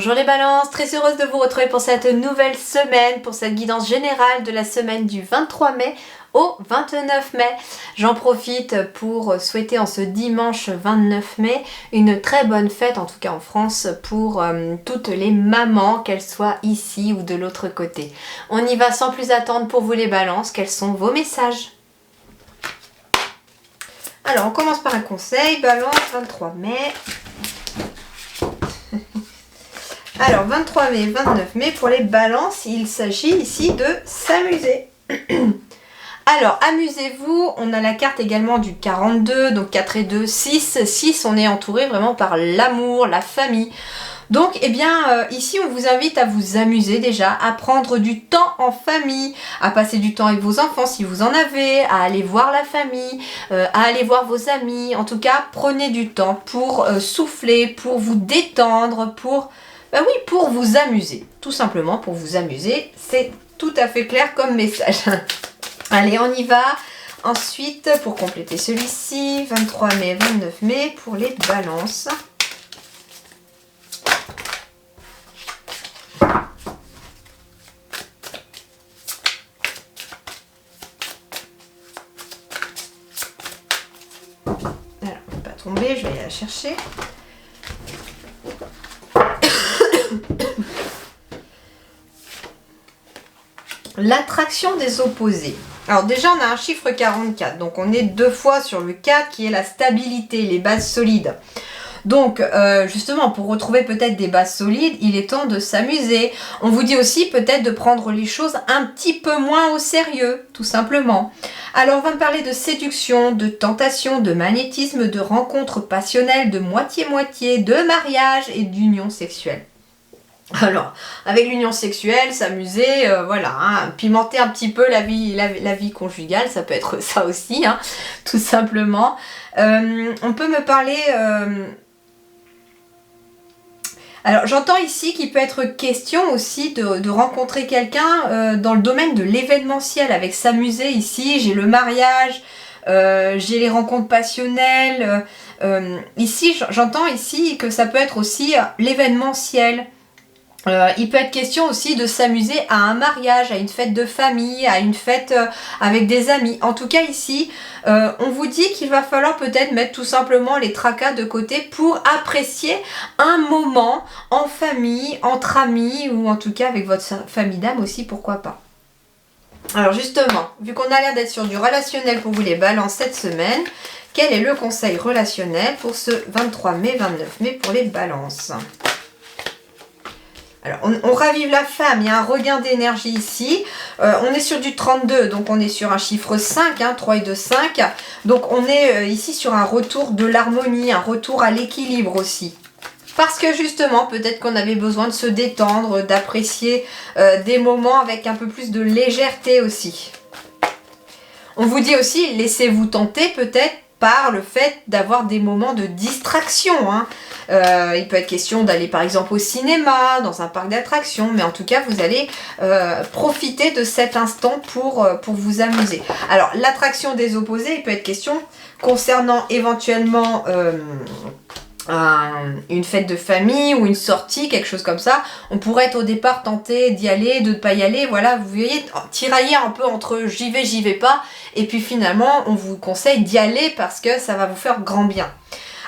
Bonjour les balances, très heureuse de vous retrouver pour cette nouvelle semaine, pour cette guidance générale de la semaine du 23 mai au 29 mai. J'en profite pour souhaiter en ce dimanche 29 mai une très bonne fête, en tout cas en France, pour toutes les mamans, qu'elles soient ici ou de l'autre côté. On y va sans plus attendre pour vous les balances, quels sont vos messages ? Alors on commence par un conseil, balance 23 mai. Alors 23 mai, 29 mai, pour les balances, il s'agit ici de s'amuser. Alors amusez-vous, on a la carte également du 42, donc 4 et 2, 6. 6, on est entouré vraiment par l'amour, la famille. Donc eh bien ici on vous invite à vous amuser déjà, à prendre du temps en famille, à passer du temps avec vos enfants si vous en avez, à aller voir la famille, à aller voir vos amis. En tout cas, prenez du temps pour souffler, pour vous détendre, pour vous amuser. Tout simplement pour vous amuser, c'est tout à fait clair comme message. Allez, on y va. Ensuite, pour compléter celui-ci, 23 mai, 29 mai, pour les balances. Alors, on ne va pas tomber, je vais aller la chercher. L'attraction des opposés. Alors déjà on a un chiffre 44, donc on est 2 fois sur le 4 qui est la stabilité, les bases solides. Donc justement pour retrouver peut-être des bases solides, il est temps de s'amuser. On vous dit aussi peut-être de prendre les choses un petit peu moins au sérieux, tout simplement. Alors on va me parler de séduction, de tentation, de magnétisme, de rencontres passionnelles, de moitié-moitié, de mariage et d'union sexuelle. Alors, avec l'union sexuelle, s'amuser, voilà, hein, pimenter un petit peu la vie conjugale, ça peut être ça aussi, hein, tout simplement. On peut me parler... Alors, j'entends ici qu'il peut être question aussi de rencontrer quelqu'un dans le domaine de l'événementiel, avec s'amuser ici, j'ai le mariage, j'ai les rencontres passionnelles. Ici, j'entends ici que ça peut être aussi l'événementiel. Il peut être question aussi de s'amuser à un mariage, à une fête de famille, à une fête avec des amis. En tout cas ici, on vous dit qu'il va falloir peut-être mettre tout simplement les tracas de côté pour apprécier un moment en famille, entre amis ou en tout cas avec votre famille d'âme aussi, pourquoi pas. Alors justement, vu qu'on a l'air d'être sur du relationnel pour vous les balances cette semaine, quel est le conseil relationnel pour ce 23 mai, 29 mai pour les balances ? Alors, on ravive la femme, il y a un regain d'énergie ici. On est sur du 32, donc on est sur un chiffre 5, hein, 3 et 2, 5. Donc on est ici sur un retour de l'harmonie, un retour à l'équilibre aussi. Parce que justement, peut-être qu'on avait besoin de se détendre, d'apprécier des moments avec un peu plus de légèreté aussi. On vous dit aussi, laissez-vous tenter peut-être par le fait d'avoir des moments de distraction. Hein. Il peut être question d'aller par exemple au cinéma, dans un parc d'attractions, mais en tout cas vous allez profiter de cet instant pour vous amuser. Alors l'attraction des opposés, il peut être question concernant éventuellement une fête de famille ou une sortie, quelque chose comme ça. On pourrait être au départ tenté d'y aller, de ne pas y aller, voilà, vous voyez, tirailler un peu entre j'y vais pas, et puis finalement on vous conseille d'y aller parce que ça va vous faire grand bien.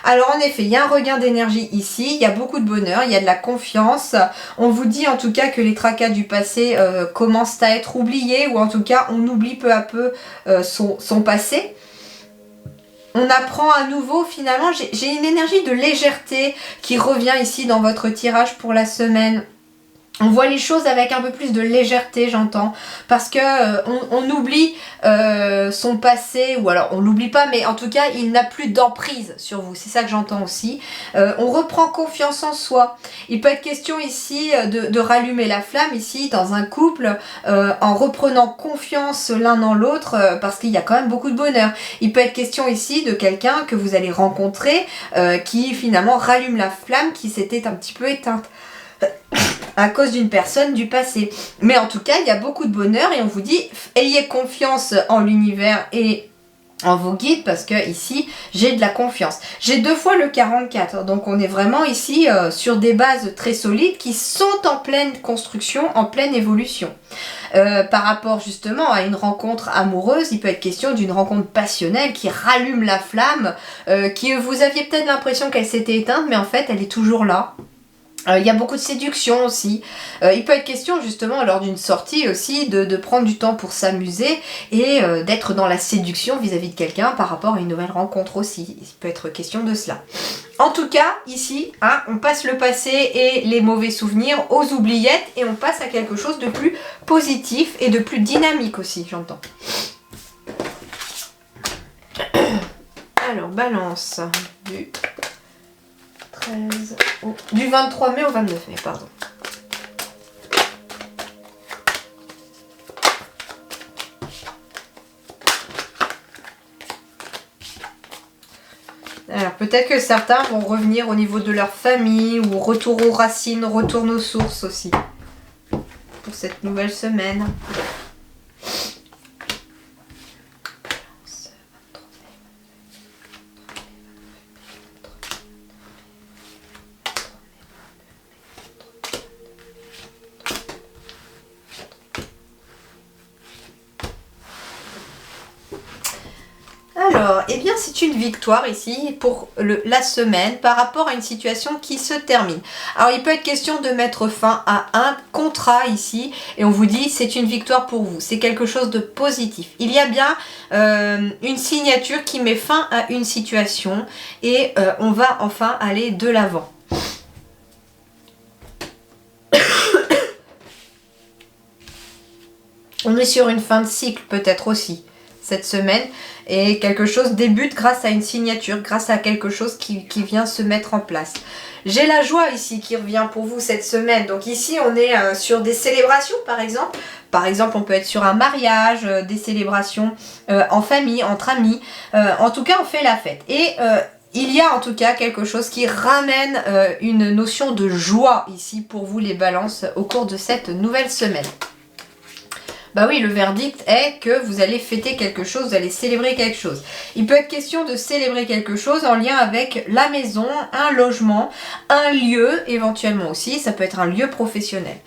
Alors en effet, il y a un regain d'énergie ici, il y a beaucoup de bonheur, il y a de la confiance. On vous dit en tout cas que les tracas du passé commencent à être oubliés, ou en tout cas on oublie peu à peu son passé. On apprend à nouveau, finalement, j'ai une énergie de légèreté qui revient ici dans votre tirage pour la semaine. On voit les choses avec un peu plus de légèreté, j'entends, parce que on oublie son passé, ou alors on l'oublie pas, mais en tout cas il n'a plus d'emprise sur vous, c'est ça que j'entends aussi. On reprend confiance en soi. Il peut être question ici de rallumer la flamme ici dans un couple en reprenant confiance l'un dans l'autre, parce qu'il y a quand même beaucoup de bonheur. Il peut être question ici de quelqu'un que vous allez rencontrer qui finalement rallume la flamme qui s'était un petit peu éteinte à cause d'une personne du passé. Mais en tout cas, il y a beaucoup de bonheur et on vous dit, ayez confiance en l'univers et en vos guides, parce que ici j'ai de la confiance. J'ai 2 fois le 44, donc on est vraiment ici sur des bases très solides qui sont en pleine construction, en pleine évolution. Par rapport justement à une rencontre amoureuse, il peut être question d'une rencontre passionnelle qui rallume la flamme, qui vous aviez peut-être l'impression qu'elle s'était éteinte, mais en fait elle est toujours là. Il y a beaucoup de séduction aussi. Il peut être question justement lors d'une sortie aussi de prendre du temps pour s'amuser et d'être dans la séduction vis-à-vis de quelqu'un par rapport à une nouvelle rencontre aussi. Il peut être question de cela. En tout cas, ici, hein, on passe le passé et les mauvais souvenirs aux oubliettes et on passe à quelque chose de plus positif et de plus dynamique aussi, j'entends. Alors, balance du 23 mai au 29 mai, pardon. Alors peut-être que certains vont revenir au niveau de leur famille ou retour aux racines, retour aux sources aussi pour cette nouvelle semaine. Alors, eh bien c'est une victoire ici pour la semaine par rapport à une situation qui se termine. Alors il peut être question de mettre fin à un contrat ici et on vous dit c'est une victoire pour vous, c'est quelque chose de positif. Il y a bien une signature qui met fin à une situation et on va enfin aller de l'avant. On est sur une fin de cycle peut-être aussi cette semaine et quelque chose débute grâce à une signature, grâce à quelque chose qui vient se mettre en place. J'ai la joie ici qui revient pour vous cette semaine. Donc ici on est sur des célébrations par exemple. Par exemple on peut être sur un mariage, des célébrations en famille, entre amis. En tout cas on fait la fête. Et il y a en tout cas quelque chose qui ramène une notion de joie ici pour vous les balances au cours de cette nouvelle semaine. Bah oui, le verdict est que vous allez fêter quelque chose, vous allez célébrer quelque chose. Il peut être question de célébrer quelque chose en lien avec la maison, un logement, un lieu éventuellement aussi, ça peut être un lieu professionnel.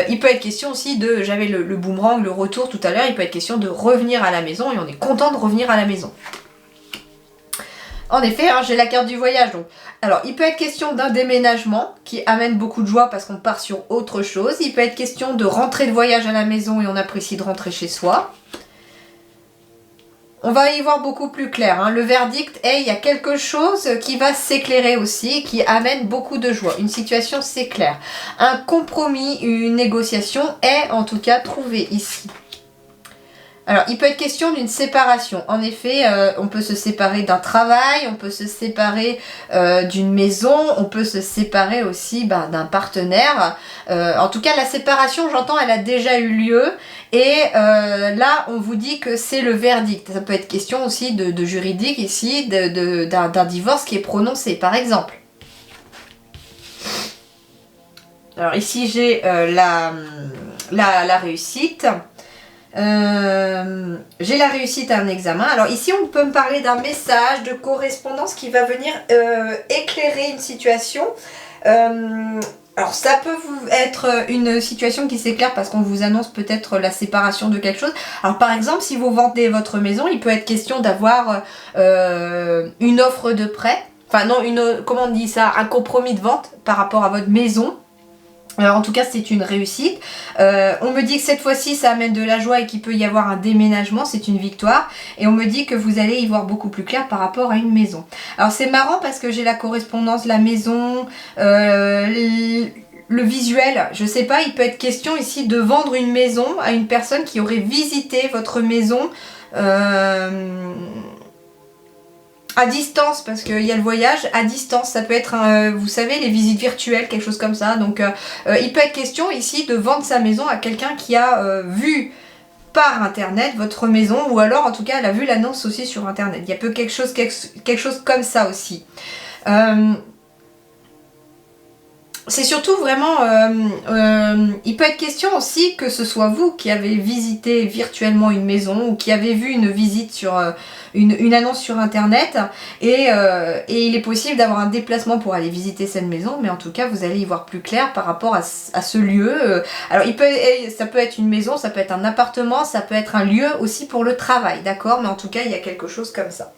Il peut être question aussi de, j'avais le boomerang, le retour tout à l'heure, il peut être question de revenir à la maison et on est content de revenir à la maison. En effet, hein, j'ai la carte du voyage. Donc. Alors, il peut être question d'un déménagement qui amène beaucoup de joie parce qu'on part sur autre chose. Il peut être question de rentrer de voyage à la maison et on apprécie de rentrer chez soi. On va y voir beaucoup plus clair. Hein. Le verdict est, il y a quelque chose qui va s'éclairer aussi, qui amène beaucoup de joie. Une situation s'éclaire. Un compromis, une négociation est en tout cas trouvé ici. Alors, il peut être question d'une séparation. En effet, on peut se séparer d'un travail, on peut se séparer d'une maison, on peut se séparer aussi d'un partenaire. En tout cas, la séparation, j'entends, elle a déjà eu lieu. Et là, on vous dit que c'est le verdict. Ça peut être question aussi de juridique ici, d'un divorce qui est prononcé, par exemple. Alors ici, j'ai la réussite. J'ai la réussite à un examen. Alors ici on peut me parler d'un message de correspondance qui va venir éclairer une situation. Alors ça peut être une situation qui s'éclaire parce qu'on vous annonce peut-être la séparation de quelque chose. Alors par exemple si vous vendez votre maison, il peut être question d'avoir une offre de prêt. Enfin non, comment on dit ça, un compromis de vente par rapport à votre maison. En tout cas, c'est une réussite. On me dit que cette fois-ci, ça amène de la joie et qu'il peut y avoir un déménagement. C'est une victoire. Et on me dit que vous allez y voir beaucoup plus clair par rapport à une maison. Alors, c'est marrant parce que j'ai la correspondance, la maison, le visuel. Je sais pas, il peut être question ici de vendre une maison à une personne qui aurait visité votre maison à distance, parce qu'il y a le voyage à distance, ça peut être, vous savez, les visites virtuelles, quelque chose comme ça. Donc, il peut être question ici de vendre sa maison à quelqu'un qui a vu par internet votre maison, ou alors en tout cas elle a vu l'annonce aussi sur internet. Il y a peu quelque chose comme ça aussi. c'est surtout vraiment, il peut être question aussi que ce soit vous qui avez visité virtuellement une maison ou qui avez vu une visite sur une annonce sur internet et il est possible d'avoir un déplacement pour aller visiter cette maison, mais en tout cas vous allez y voir plus clair par rapport à ce lieu. Alors ça peut être une maison, ça peut être un appartement, ça peut être un lieu aussi pour le travail, d'accord? Mais en tout cas il y a quelque chose comme ça.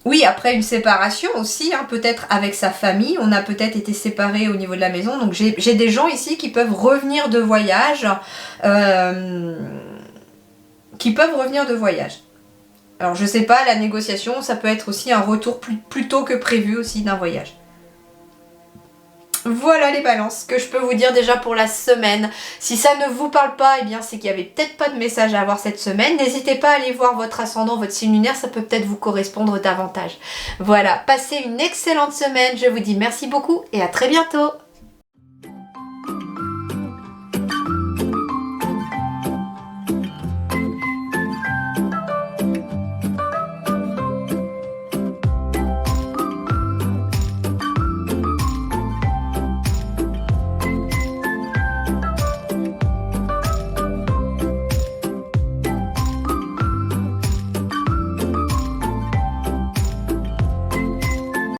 Oui, après une séparation aussi, hein, peut-être avec sa famille, on a peut-être été séparés au niveau de la maison, donc j'ai des gens ici qui peuvent revenir de voyage, Alors je sais pas, la négociation, ça peut être aussi un retour plus tôt que prévu aussi d'un voyage. Voilà les balances, que je peux vous dire déjà pour la semaine. Si ça ne vous parle pas, eh bien c'est qu'il y avait peut-être pas de message à avoir cette semaine. N'hésitez pas à aller voir votre ascendant, votre signe lunaire, ça peut peut-être vous correspondre davantage. Voilà, passez une excellente semaine, je vous dis merci beaucoup et à très bientôt.